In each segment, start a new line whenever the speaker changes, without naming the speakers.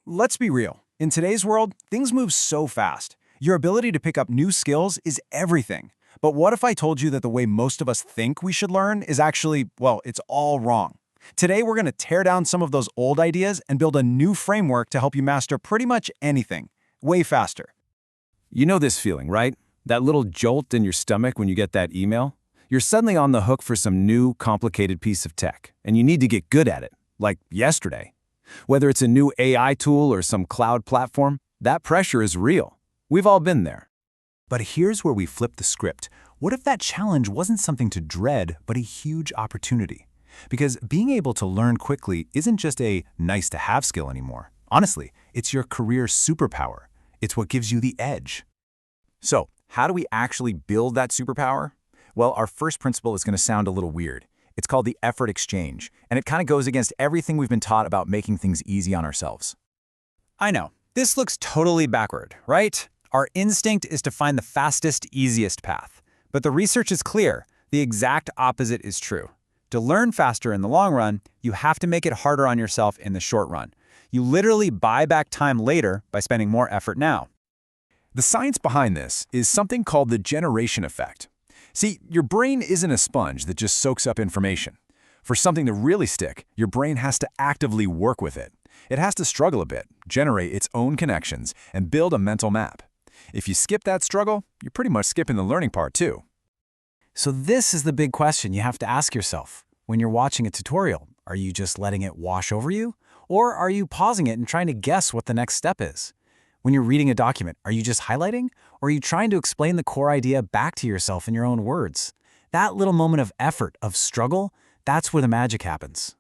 Let's be real. In today's world, things move so fast. Your ability to pick up new skills is everything. But what if I told you that the way most of us think we should learn is actually, well, it's all wrong? Today, we're going to tear down some of those old ideas and build a new framework to help you master pretty much anything, way faster.
You know this feeling, right? That little jolt in your stomach when you get that email? You're suddenly on the hook for some new, complicated piece of tech, and you need to get good at it, like yesterday. Whether it's a new AI tool or some cloud platform, that pressure is real. We've all been there.
But here's where we flip the script. What if that challenge wasn't something to dread, but a huge opportunity? Because being able to learn quickly isn't just a nice-to-have skill anymore. Honestly, it's your career superpower. It's what gives you the edge.
So, how do we actually build that superpower? Well, our first principle is going to sound a little weird. It's called the effort exchange, and it kind of goes against everything we've been taught about making things easy on ourselves.
I know, this looks totally backward, right? Our instinct is to find the fastest, easiest path. But the research is clear. The exact opposite is true. To learn faster in the long run, you have to make it harder on yourself in the short run. You literally buy back time later by spending more effort now.
The science behind this is something called the generation effect. See, your brain isn't a sponge that just soaks up information. For something to really stick, your brain has to actively work with it. It has to struggle a bit, generate its own connections, and build a mental map. If you skip that struggle, you're pretty much skipping the learning part too.
So this is the big question you have to ask yourself. When you're watching a tutorial, are you just letting it wash over you? Or are you pausing it and trying to guess what the next step is? When you're reading a document, are you just highlighting? Or are you trying to explain the core idea back to yourself in your own words? That little moment of effort, of struggle, that's where the magic happens.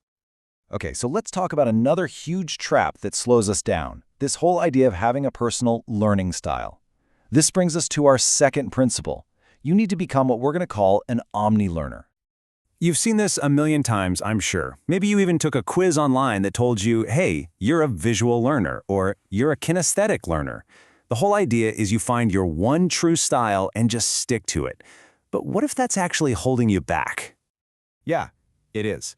Okay, so let's talk about another huge trap that slows us down. This whole idea of having a personal learning style. This brings us to our second principle. You need to become what we're going to call an omni-learner.
You've seen this a million times, I'm sure. Maybe you even took a quiz online that told you, hey, you're a visual learner, or you're a kinesthetic learner. The whole idea is you find your one true style and just stick to it. But what if that's actually holding you back?
Yeah, it is.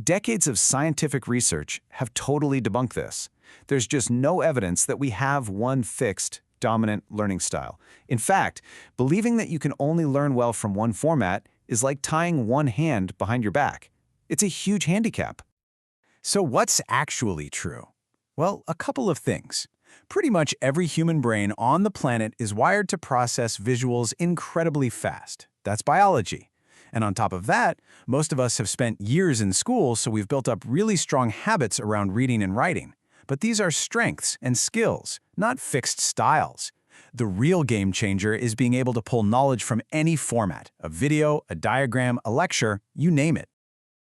Decades of scientific research have totally debunked this. There's just no evidence that we have one fixed, dominant learning style. In fact, believing that you can only learn well from one format is like tying one hand behind your back. It's a huge handicap. So what's actually true? Well, a couple of things. Pretty much every human brain on the planet is wired to process visuals incredibly fast. That's biology. And on top of that, most of us have spent years in school, so we've built up really strong habits around reading and writing. But these are strengths and skills, not fixed styles. The real game changer is being able to pull knowledge from any format, a video, a diagram, a lecture, you name it.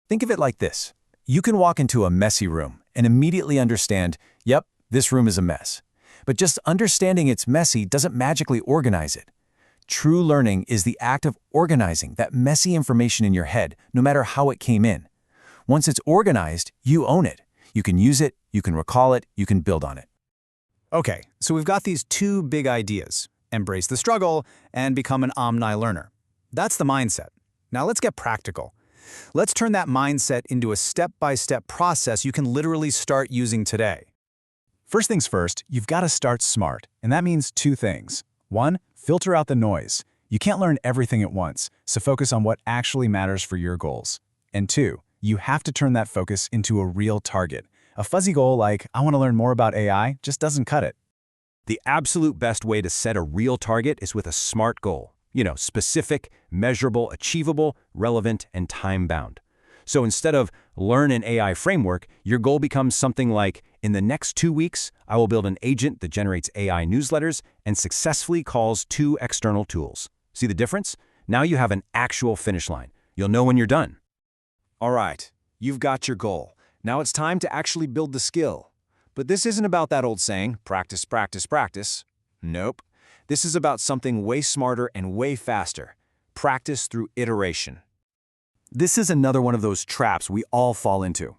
Think of it like this. You can walk into a messy room and immediately understand, yep, this room is a mess. But just understanding it's messy doesn't magically organize it. True learning is the act of organizing that messy information in your head, no matter how it came in. Once it's organized, you own it. You can use it, you can recall it, you can build on it.
Okay, so we've got these two big ideas. Embrace the struggle and become an omni-learner. That's the mindset. Now let's get practical. Let's turn that mindset into a step-by-step process you can literally start using today.
First things first, you've got to start smart, and that means two things. One, filter out the noise. You can't learn everything at once, so focus on what actually matters for your goals. And two, you have to turn that focus into a real target. A fuzzy goal like, I want to learn more about AI, just doesn't cut it.
The absolute best way to set a real target is with a SMART goal. Specific, measurable, achievable, relevant, and time-bound. So instead of learn an AI framework, your goal becomes something like, in the next 2 weeks, I will build an agent that generates AI newsletters and successfully calls 2 external tools. See the difference? Now you have an actual finish line. You'll know when you're done.
All right, you've got your goal. Now it's time to actually build the skill. But this isn't about that old saying, practice, practice, practice. Nope. This is about something way smarter and way faster. Practice through iteration.
This is another one of those traps we all fall into.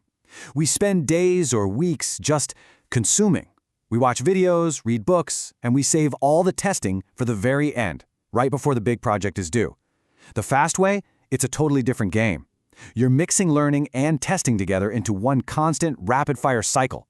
We spend days or weeks just consuming. We watch videos, read books, and we save all the testing for the very end, right before the big project is due. The fast way, it's a totally different game. You're mixing learning and testing together into one constant, rapid-fire cycle.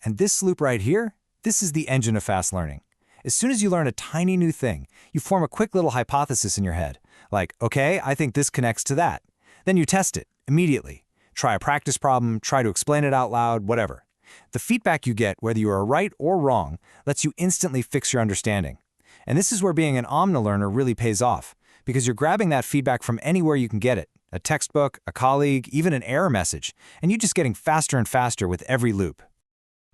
And this loop right here, this is the engine of fast learning. As soon as you learn a tiny new thing, you form a quick little hypothesis in your head. Like, okay, I think this connects to that. Then you test it immediately. Try a practice problem, try to explain it out loud, whatever. The feedback you get, whether you are right or wrong, lets you instantly fix your understanding. And this is where being an omnilearner really pays off, because you're grabbing that feedback from anywhere you can get it. A textbook, a colleague, even an error message, and you're just getting faster and faster with every loop.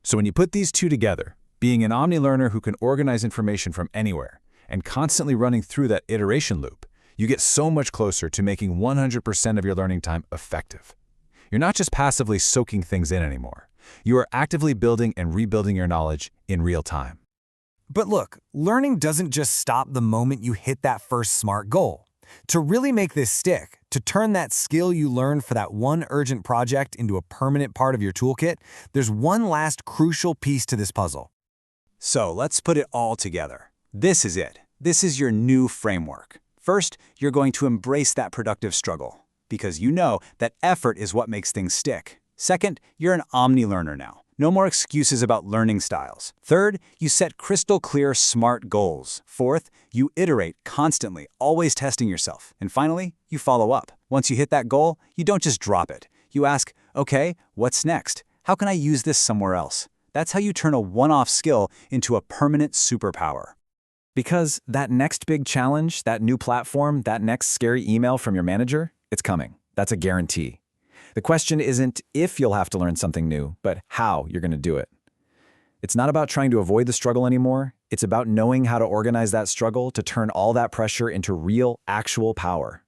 So when you put these two together, being an omnilearner who can organize information from anywhere and constantly running through that iteration loop, you get so much closer to making 100% of your learning time effective. You're not just passively soaking things in anymore. You are actively building and rebuilding your knowledge in real time.
But look, learning doesn't just stop the moment you hit that first SMART goal. To really make this stick, to turn that skill you learned for that one urgent project into a permanent part of your toolkit, there's one last crucial piece to this puzzle.
So let's put it all together. This is it. This is your new framework. First, you're going to embrace that productive struggle, because you know that effort is what makes things stick. Second, you're an omni-learner now. No more excuses about learning styles. Third, you set crystal clear SMART goals. Fourth, you iterate constantly, always testing yourself. And finally, you follow up. Once you hit that goal, you don't just drop it. You ask, okay, what's next? How can I use this somewhere else? That's how you turn a one-off skill into a permanent superpower.
Because that next big challenge, that new platform, that next scary email from your manager, it's coming. That's a guarantee. The question isn't if you'll have to learn something new, but how you're going to do it. It's not about trying to avoid the struggle anymore. It's about knowing how to organize that struggle to turn all that pressure into real, actual power.